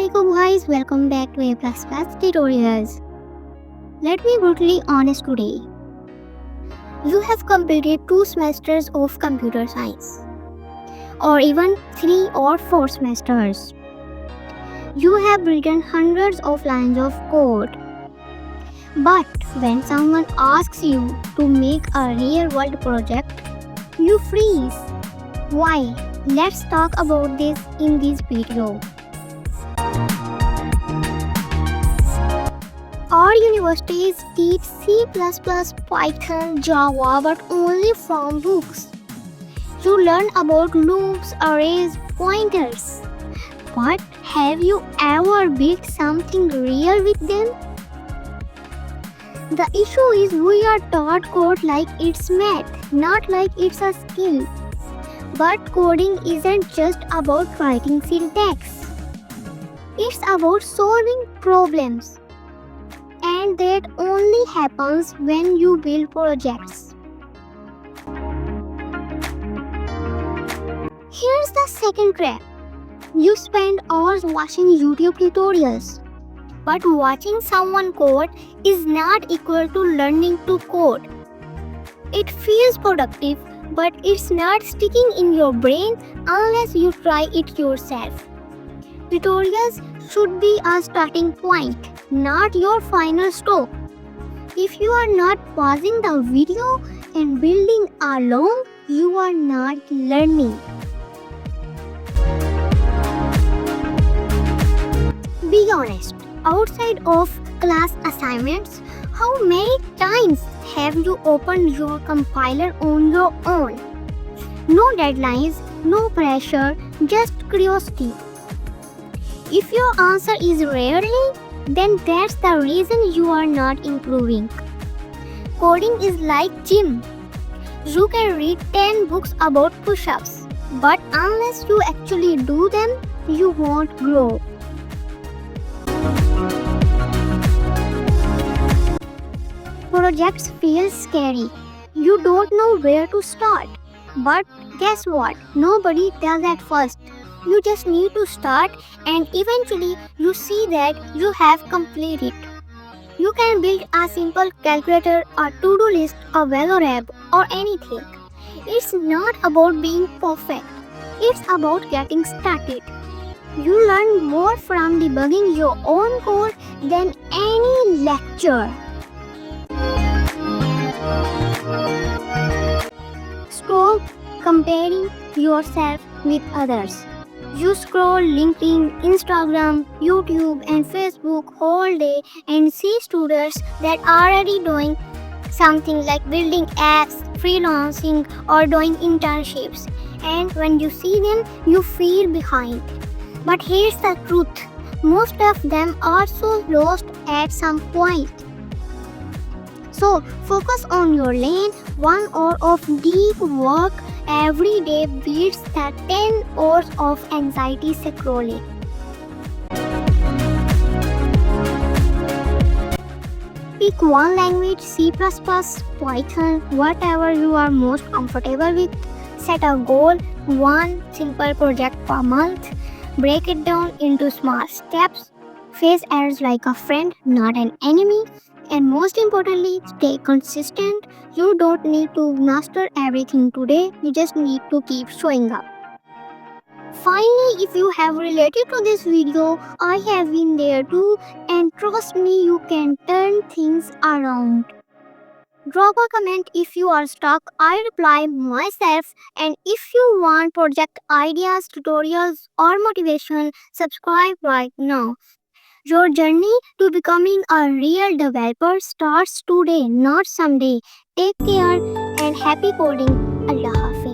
Assalamualaikum guys, welcome back to A++ Tutorials. Let me be brutally honest today. You have completed 2 semesters of computer science, or even 3 or 4 semesters. You have written hundreds of lines of code. But when someone asks you to make a real world project, you freeze. Why? Let's talk about this in this video. Our universities teach C++, Python, Java, but only from books. You learn about loops, arrays, pointers. But have you ever built something real with them? The issue is we are taught code like it's math, not like it's a skill. But coding isn't just about writing syntax. It's about solving problems. And that only happens when you build projects. Here's the second trap. You spend hours watching YouTube tutorials. But watching someone code is not equal to learning to code. It feels productive, but it's not sticking in your brain unless you try it yourself. Tutorials should be a starting point, not your final stop. If you are not pausing the video and building along, you are not learning. Be honest, outside of class assignments, how many times have you opened your compiler on your own? No deadlines, no pressure, just curiosity. If your answer is rarely, then that's the reason you are not improving. Coding is like gym. You can read 10 books about push-ups, but unless you actually do them, you won't grow. Projects feel scary. You don't know where to start. But guess what? Nobody tells at first. You just need to start and eventually you see that you have completed. You can build a simple calculator, a to-do list, a Velo app or anything. It's not about being perfect. It's about getting started. You learn more from debugging your own code than any lecture. Stop comparing yourself with others. You scroll LinkedIn, Instagram, YouTube and Facebook all day and see students that are already doing something like building apps, freelancing or doing internships. And when you see them, you feel behind. But here's the truth. Most of them are so lost at some point. So focus on your lane. 1 hour of deep work every day beats the 10 hours of anxiety scrolling. Pick one language, C++, Python, whatever you are most comfortable with. Set a goal, one simple project per month. Break it down into small steps. Face errors like a friend, not an enemy. And most importantly, stay consistent. You don't need to master everything today, you just need to keep showing up. Finally, if you have related to this video, I have been there too, and trust me, you can turn things around. Drop a comment if you are stuck, I reply myself, and if you want project ideas, tutorials or motivation, subscribe right now. Your journey to becoming a real developer starts today, not someday. Take care and happy coding. Allah Hafiz.